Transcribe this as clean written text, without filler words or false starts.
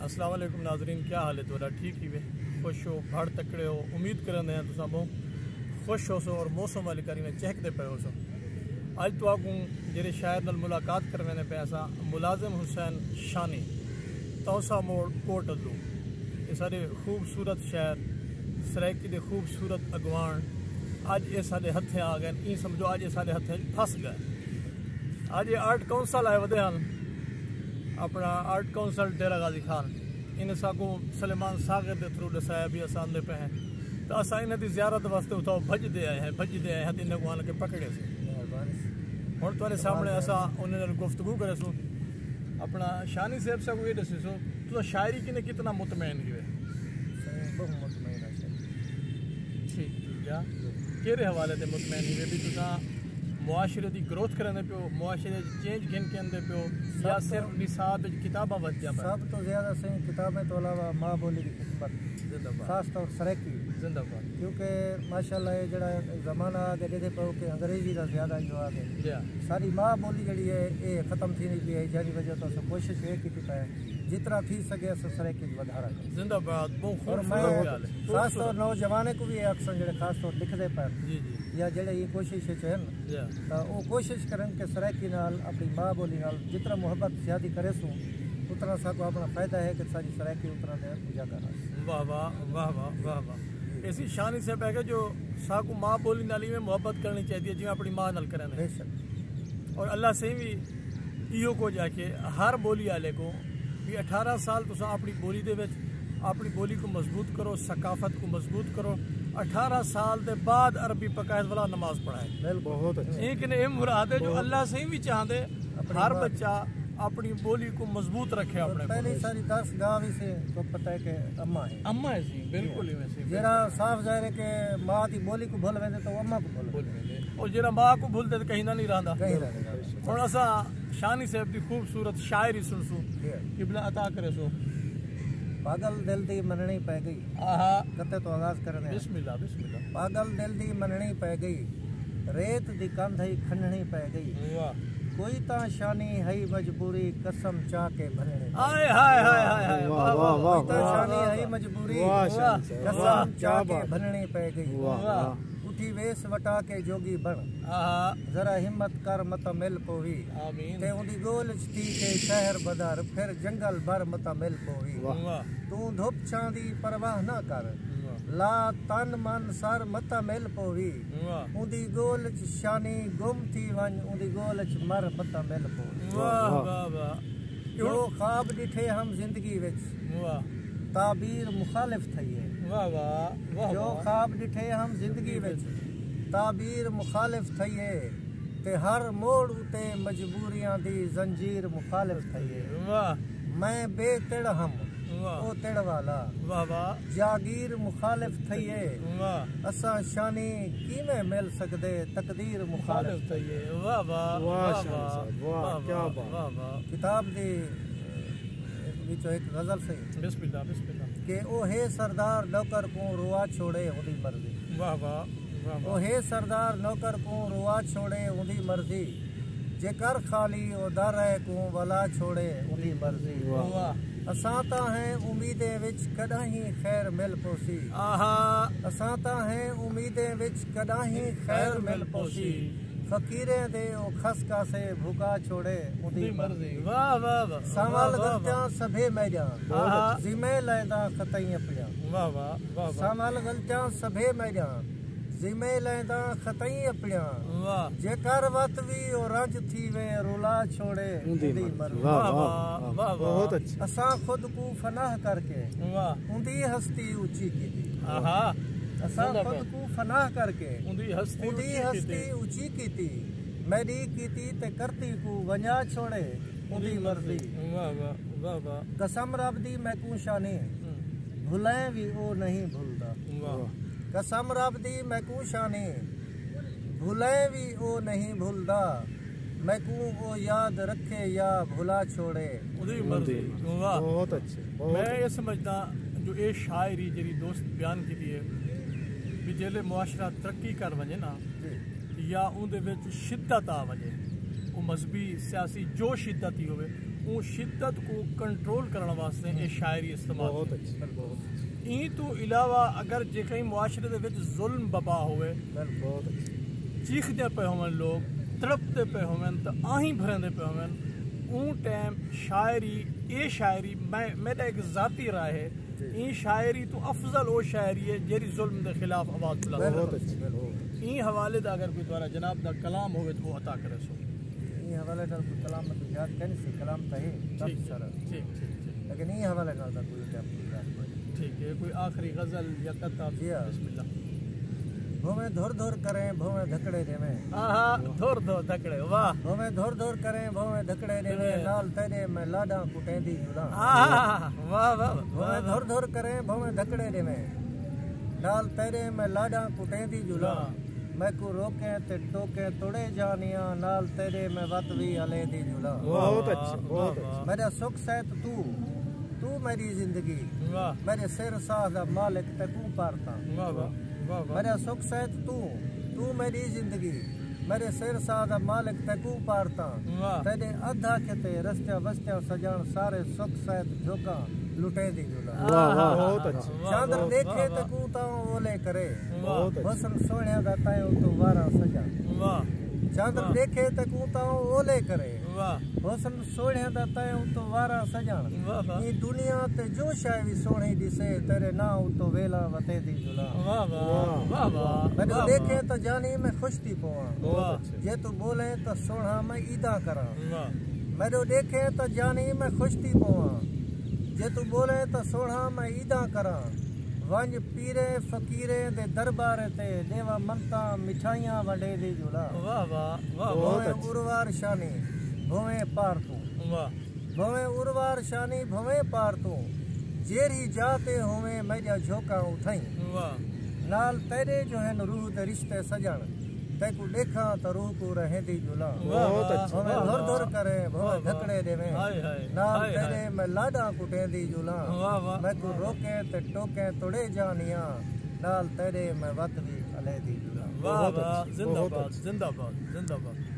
अस्सलाम वालेकुम नाजरीन, क्या हाल है तुहाडा? ठीक ही वे, खुश हो, भड़ तकड़े हो? उम्मीद करते हैं तुम बहुत खुश हो सो और मौसम वाली करी में चहकते पे हो सो। अज तो आगू जेरे शायर नाल मुलाकात करने पे असा मुलाजिम हुसैन शानी तौसा मोड़ कोट अल्लू, ये सारे खूबसूरत शायर सरायकी दे खूबसूरत अगवान अज ये सारे हथे आ गए। ई समझो अज ये सारे हथे फस गए। अज ये आर्ट काउंसल आए वधे हैं, अपना आर्ट काउंसल डेरा गाजी खान इन सागू सलेमान सागर के थ्रू दसाया भी अस आंदे पे हैं। तो असा इन की जियारत वास्ते उतो भजते आए हैं इन को आन के पकड़े से हूँ तुम्हारे सामने असा उन्हें गुफ्तगू करे सो। अपना शानी साहब से ये दसी सो तो शायरी की ने कितना मुतमैन हुए? ठीक या केरे हवाले से मुतमैन हुए भी तुसा मुआशरे की ग्रोथ करने पे हो, मुआशरे चेंज गिन के अंदर पे हो, या सिर्फ निसाब किताबा बच जा? सब तो ज्यादा सही किताबें तो अलावा माँ बोली की खिदमत, खास तौर सरायकी जिंदाबाद, क्योंकि माशाल्लाह ये जड़ा जमाना आ गया जिहदे पे कि अंग्रेजी का ज्यादा जो आ गया, सारी माँ बोली जी है ये खत्म थी नहीं पी है। जैसी वजह तो अस कोशिश ये की पाए जितना थी सके अस सरायकी वधारा। जिंदाबाद। और मैं खास तौर नौजवाने को भी अक्सर जो खास तौर लिखते पे या जड़े ये कोशिश है तो वो कोशिश करें कि सरायकी नाल अपनी माँ बोली नाल जितना मुहब्बत ज्यादा करे सू उतना साको अपना फायदा है कि सारी सरायकी उतना दे उजागर। वाह वाह वाह वाह वाह वाह। ऐसी शानी से है जो साको माँ बोली नाली में मुहब्बत करनी चाहिए जिवें अपनी माँ नाल करें। और अल्लाह से भी इहो को जाके हर बोली वाले को भी 18 साल तुसा अपनी बोली दे विच अपनी बोली को मजबूत करो, सकाफत को मजबूत करो। 18 साल के बाद अरबी पकायत वाला नमाज पढ़ाए। बहुत अच्छा। एक ने मुराद है जो अल्लाह से भी चाहते हर बच्चा अपनी बोली को मजबूत रखे। अपने पहले सारी 10 गाँव से तो पता है कि अम्मा है सी बिल्कुल ही वैसे जरा साफ जाहिर है कि माँ की बोली को भूल वेंदे तो अम्मा को भूल वेंदे, और जरा माँ को भूलते तो कहीं ना नहीं रहा। और असा शानी साहब की खूबसूरत शायरी सुनसू किबला अता करे सो। पागल दिल दी मननी पै गई। कते तो आगाज करने बिस्मिल्लाह बिस्मिल्लाह। पागल दिल दी मननी पै गई, रेत दी कंध ही खननी पै गई। कोई ता शानी है मजबूरी कसम चा के भरने। हाय हाय हाय हाय वाह वाह वाह। कोई ता शानी है मजबूरी कसम चा के भरनी पै गई। उठी वेस वटा के जोगी बन, जरा हिम्मत कर मत मिल पोवी। ते उदी गोल थी के शहर बदर फिर जंगल भर मत मिल पोवी। तू धुप छांदी परवाह ना कर, ला तन मन सर मत मिल पोवी। उदी गोल शानी गुम थी वन, उदी गोल मर मत मिल पोवी। जो ख्वाब डिठे हम जिंदगी विच ताबीर मुखालिफ थई है। जो ख्वाब डिठे हम जिंदगी विच ताबीर मुखालिफ थई है, ते हर मोड़ उते मजबूरियां दी जंजीर मुखालिफ थई है। मैं बेतिड़ हम ओ तिड़ वाला जागीर मुखालिफ थई है। असा शानी किवें मिल सकदे तकदीर मुखालिफ थई है। वाह वाह वाह क्या बात। किताब दी विचो एक गजल से बिस्मिल्लाह बिस्मिल्लाह के ओ हे सरदार नौकर को रुआ छोड़े उदी मर्जी। वाह वाह। ओ हे सरदार नौकर को रुआ छोड़े उदी मर्जी, जेकर खाली ओ दर को वला छोड़े उदी मर्जी। असां ता हैं उम्मीदें विच कदा ही खैर मिल पोसी। असां ता हैं उम्मीदें विच कदा ही खैर मिल पोसी, फकीरे दे ओ खसका से भूखा छोड़े उदी मर्जी। वाह वाह वाह। सामल गलतियां सभे मैजा जिमे लैदा खतई अपया। वाह वाह वाह। सामल गलतियां सभे मैजा जिमे लैदा खतई अपया, जेकर वत भी ओ रंज थी वे रुला छोड़े उदी मर्जी। वाह वाह। बहुत अच्छा। असा खुद को फनाह करके उदी हस्ती ऊंची की। असा खुद को फनाह करके उदी हस्ती ऊंची की, मेरी कीती ते करती को वंजा छोड़े उदी मर्जी। कसम रब दी मैं को शानी भुले भी ओ नहीं भूलदा। कसम रब दी मैं को शानी भुले भी ओ नहीं भूलदा, मैं को ओ याद रखे या भुला छोड़े उदी मर्जी। बहुत अच्छे। मैं ये समझदा जो ये शायरी जी दोस्त बयान की है भी जेले मुआशरा तरक्की कर वजे ना या उनदे विच शिद्दत आ वजे, वो मजहबी सियासी जो शिद्दत ही होवे उन शिद्दत को कंट्रोल करने वास्ते ये शायरी इस्तेमाल बहुत अच्छी ई तो इलावा अगर जे कहीं मुआशरे दे विच जुल्म बबा होवे बहुत अच्छी चीखते पे होवन लोग तड़पते पे होवन तो आही भरंदे पे होवन उन टाइम शायरी ये शायरी मैं मेरा एक जाती राय है ई शायरी तो अफजल वो शायरी है जेरी जुल्म के खिलाफ आवाज बुलंद बहुत अच्छी ई हवाले दा अगर कोई द्वारा जनाब दा कलाम होवे तो वो अता करे सो ई हवाले नाल कोई कलाम में तो याद करनी सी कलाम तो है ठीक ठीक लेकिन ई हवाले नाल दा कोई याद ठीक है कोई आखिरी गजल या कता बिस्मिल्लाह भोमे धोर धोर करें भोमे धकड़े देवे धोर धोर धकड़े वाह भोमे धोर धोर करें भोमे धकड़े देवे नाल तेरे मैं लाडा कुटेंदी जुला वाह वाह भोमे धोर धोर करें भोमे धकड़े देवे नाल तेरे मैं लाडा कुटेंदी जुला मैं को रोके ते टोके तोड़े जानिया नाल तेरे मैं वत भी हले दी जुला बहुत अच्छा मेरा सुख सहित तू मेरी जिंदगी मेरे सिर साह दा मालिक ते तू पारता मेरा सुख सहित तू मेरी जिंदगी मेरे सिर साह दा मालिक ते तू पारता तेरे अधा किते रस्ते वस्ते सजान सारे सुख सहित झोका लुटे दी जुला बहुत अच्छा चांदर देखे ते तू ता ओले करे हुस्न सोहणिया दा तायो तो वारा सजा चांदर देखे ते तू ता ओले करे हुस्न सोहणिया दा तायो तो वारा सजान ई दुनिया ते जो शय भी सोहणी दिसे तेरे नाम तो वेला वते दी जुला मैं देखे तो जानी मैं खुश थी पवा जे तू बोले तो सोहणा मैं ईदा करा मैं देखे तो जानी मैं खुश थी पवा जे तू बोले तो सोहणा मैं ईदा करा वंज पीरे फकीरे दे दरबार ते देवा मनता मिठाइयां वंडे दी जुला भोवे उर्वार शानी भोवे पार तू भोवे उर्वार शानी भोवे पार तू जेरी जाते होवे मेरा झोका उठाई नाल तेरे जो है रूह दे रिश्ते सजन तेको देखा तो रूह को रहे दी जुला भोवे धुर धुर करे भोवे धकड़े देवे नाल तेरे मैं लाडा कुटे दी जुला मैं को रोके ते टोके तोड़े जानिया नाल तेरे मैं वत भी हले दी जुला जिंदाबाद जिंदाबाद जिंदाबाद